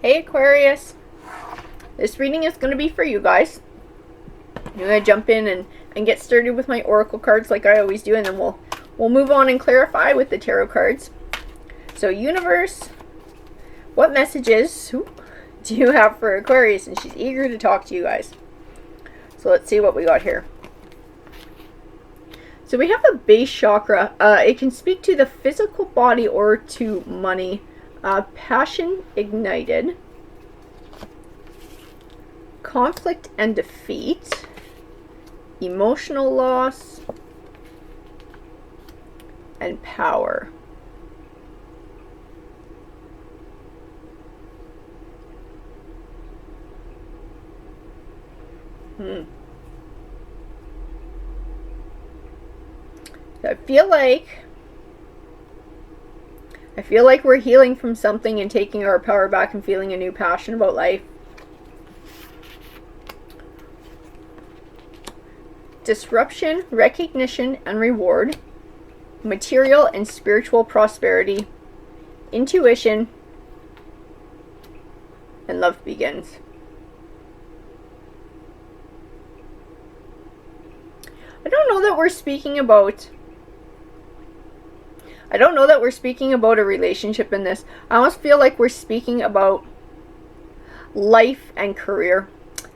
Hey Aquarius, this reading is going to be for you guys. I'm going to jump in and get started with my oracle cards like I always do, and then we'll move on and clarify with the tarot cards. So universe, what messages do you have for Aquarius? And she's eager to talk to you guys. So let's see what we got here. So we have the base chakra. It can speak to the physical body or to money. Passion ignited, conflict and defeat, emotional loss, and power. So I feel like we're healing from something and taking our power back and feeling a new passion about life. Disruption, recognition, and reward. Material and spiritual prosperity. Intuition. And love begins. I don't know that we're speaking about a relationship in this. I almost feel like we're speaking about life and career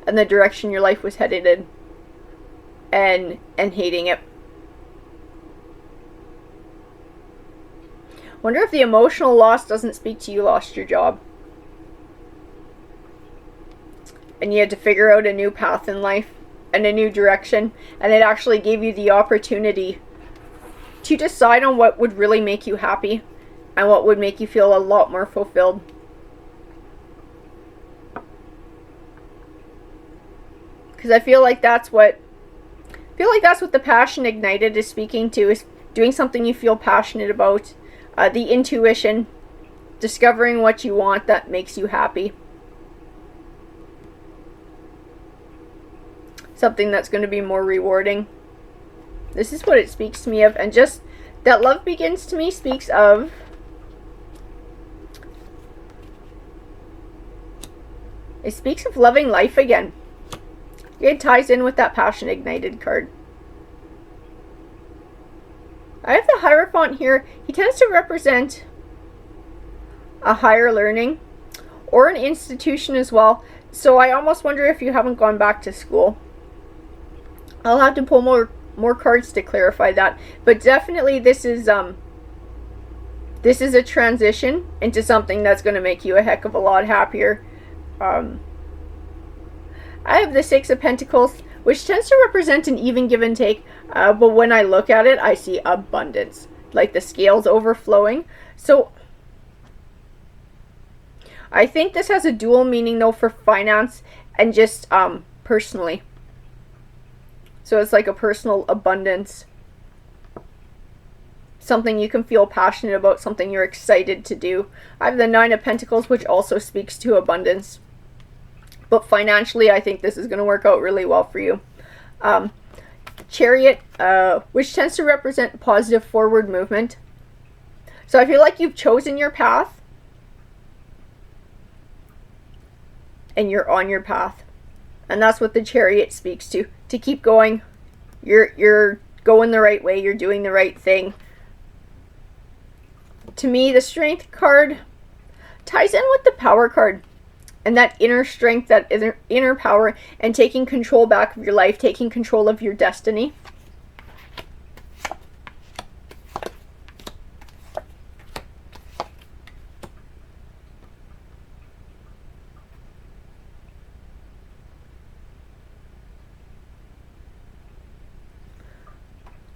and the direction your life was headed in and hating it. Wonder if the emotional loss doesn't speak to you lost your job and you had to figure out a new path in life and a new direction, and it actually gave you the opportunity to decide on what would really make you happy and what would make you feel a lot more fulfilled. Because I feel like that's what the passion ignited is speaking to, is doing something you feel passionate about, the intuition, discovering what you want that makes you happy. Something that's going to be more rewarding. This is what it speaks to me of. And just that love begins to me speaks of loving life again. It ties in with that passion ignited card. I have the Hierophant here. He tends to represent a higher learning or an institution as well. So I almost wonder if you haven't gone back to school. I'll have to pull more cards to clarify that, but definitely this is a transition into something that's going to make you a heck of a lot happier. I have the Six of Pentacles, which tends to represent an even give and take, but when I look at it, I see abundance, like the scales overflowing. So I think this has a dual meaning though for finance and just personally. So it's like a personal abundance. Something you can feel passionate about, something you're excited to do. I have the Nine of Pentacles, which also speaks to abundance. But financially, I think this is going to work out really well for you. Chariot, which tends to represent positive forward movement. So I feel like you've chosen your path. And you're on your path. And that's what the Chariot speaks to keep going. You're going the right way, you're doing the right thing. To me, the Strength card ties in with the Power card. And that inner strength, that inner power, and taking control back of your life, taking control of your destiny.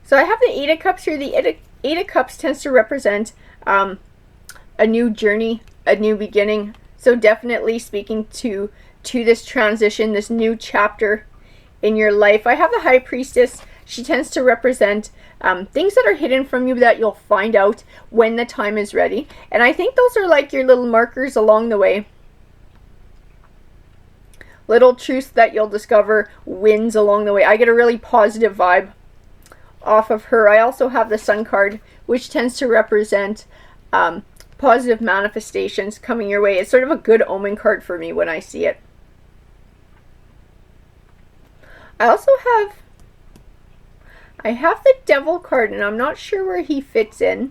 So I have the Eight of Cups here. The Eight of Cups tends to represent a new journey, a new beginning. So definitely speaking to this transition, this new chapter in your life. I have the High Priestess. She tends to represent things that are hidden from you that you'll find out when the time is ready. And I think those are like your little markers along the way. Little truths that you'll discover, wins along the way. I get a really positive vibe off of her. I also have the Sun card, which tends to represent positive manifestations coming your way. It's sort of a good omen card for me when I see it. I also have the Devil card, and I'm not sure where he fits in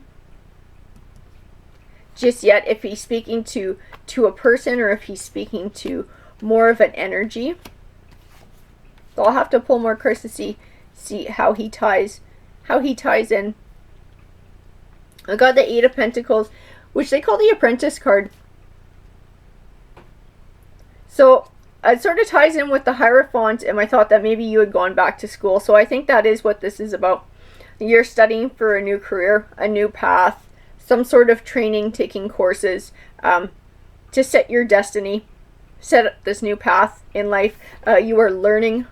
just yet, if he's speaking to a person or if he's speaking to more of an energy. So I'll have to pull more cards to see how he ties in. I got the Eight of Pentacles, which they call the Apprentice card. So it sort of ties in with the Hierophant and my thought that maybe you had gone back to school. So I think that is what this is about. You're studying for a new career, a new path, some sort of training, taking courses to set your destiny, set up this new path in life. You are learning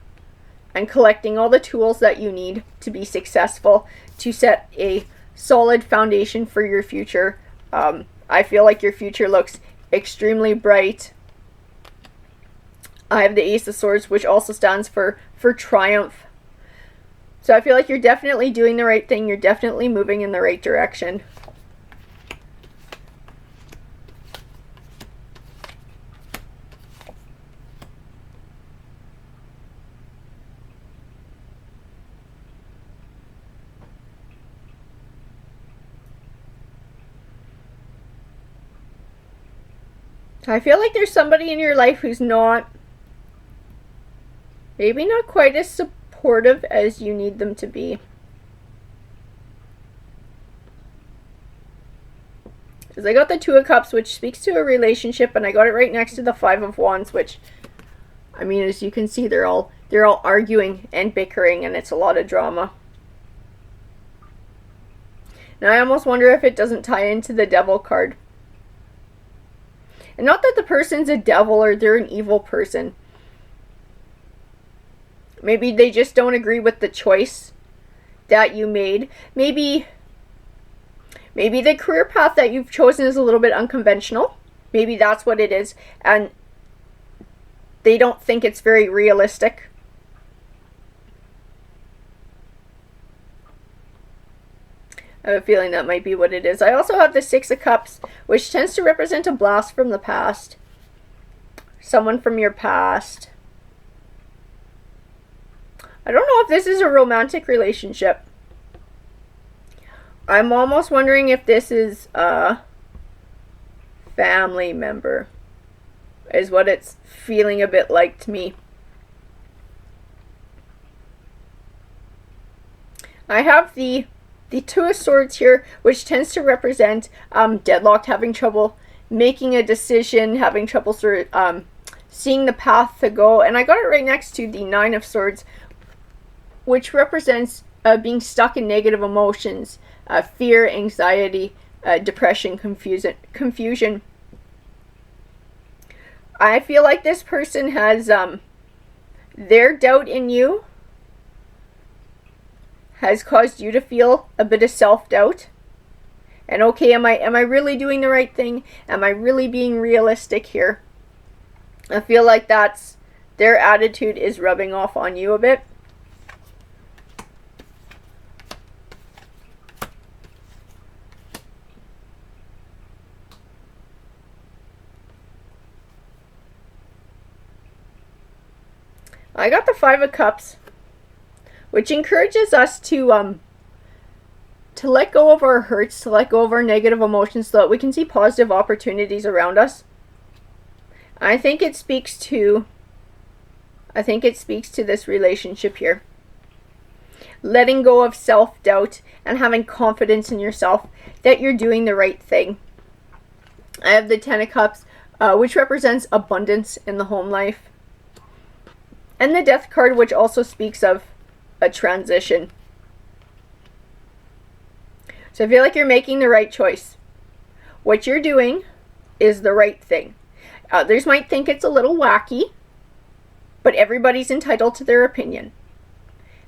and collecting all the tools that you need to be successful, to set a solid foundation for your future. I feel like your future looks extremely bright. I have the Ace of Swords, which also stands for triumph. So I feel like you're definitely doing the right thing. You're definitely moving in the right direction. I feel like there's somebody in your life who's maybe not quite as supportive as you need them to be. Because I got the Two of Cups, which speaks to a relationship, and I got it right next to the Five of Wands, which, I mean, as you can see, they're all arguing and bickering, and it's a lot of drama. Now I almost wonder if it doesn't tie into the Devil card. And not that the person's a devil or they're an evil person. Maybe they just don't agree with the choice that you made. Maybe the career path that you've chosen is a little bit unconventional. Maybe that's what it is. And they don't think it's very realistic. I have a feeling that might be what it is. I also have the Six of Cups, which tends to represent a blast from the past. Someone from your past. I don't know if this is a romantic relationship. I'm almost wondering if this is a family member, is what it's feeling a bit like to me. I have the Two of Swords here, which tends to represent deadlocked, having trouble making a decision, having trouble sort of seeing the path to go. And I got it right next to the Nine of Swords, which represents being stuck in negative emotions, fear, anxiety, depression, confusion. I feel like this person has their doubt in you has caused you to feel a bit of self-doubt. And okay, am I really doing the right thing? Am I really being realistic here? I feel like that's their attitude is rubbing off on you a bit. I got the Five of Cups, which encourages us to let go of our hurts, to let go of our negative emotions so that we can see positive opportunities around us. I think it speaks to this relationship here. Letting go of self-doubt and having confidence in yourself that you're doing the right thing. I have the Ten of Cups, which represents abundance in the home life. And the Death card, which also speaks of a transition. So I feel like you're making the right choice. What you're doing is the right thing. Others might think it's a little wacky, but everybody's entitled to their opinion.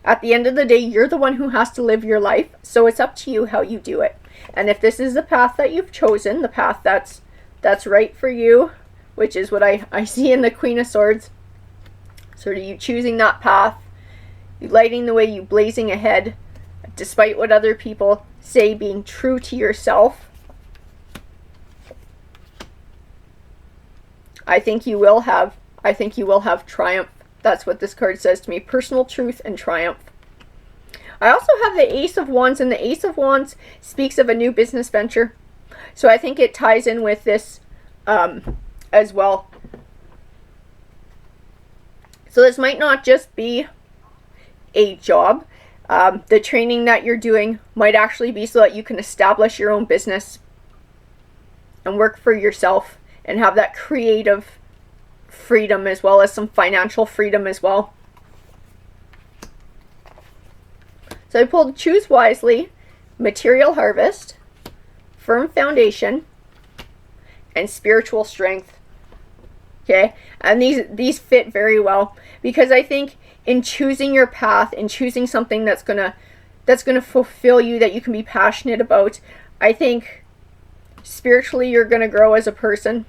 At the end of the day, you're the one who has to live your life, so it's up to you how you do it. And if this is the path that you've chosen, the path that's right for you, which is what I see in the Queen of Swords, sort of you choosing that path, you lighting the way, you blazing ahead, despite what other people say, being true to yourself. I think you will have triumph. That's what this card says to me. Personal truth and triumph. I also have the Ace of Wands, and the Ace of Wands speaks of a new business venture. So I think it ties in with this as well. So this might not just be a job. The training that you're doing might actually be so that you can establish your own business and work for yourself and have that creative freedom as well as some financial freedom as well. So I pulled Choose Wisely, Material Harvest, Firm Foundation, and Spiritual Strength. Okay, and these fit very well because I think in choosing your path, in choosing something that's gonna fulfill you, that you can be passionate about, I think spiritually you're gonna grow as a person.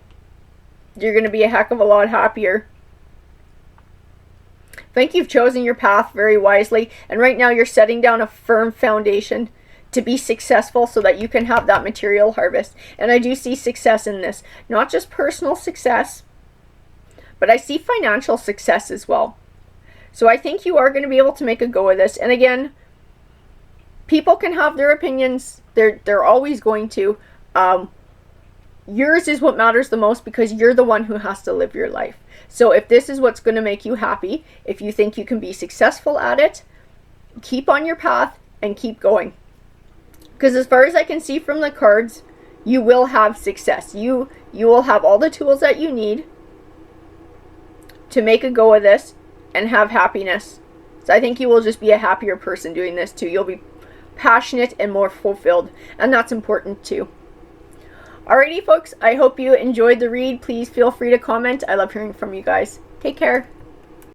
You're gonna be a heck of a lot happier. I think you've chosen your path very wisely, and right now you're setting down a firm foundation to be successful so that you can have that material harvest. And I do see success in this, not just personal success, but I see financial success as well. So I think you are going to be able to make a go of this. And again, people can have their opinions. They're always going to. Yours is what matters the most because you're the one who has to live your life. So if this is what's going to make you happy, if you think you can be successful at it, keep on your path and keep going. Because as far as I can see from the cards, you will have success. You will have all the tools that you need to make a go of this and have happiness. So I think you will just be a happier person doing this too. You'll be passionate and more fulfilled, and that's important too. Alrighty folks, I hope you enjoyed the read. Please feel free to comment. I love hearing from you guys. Take care.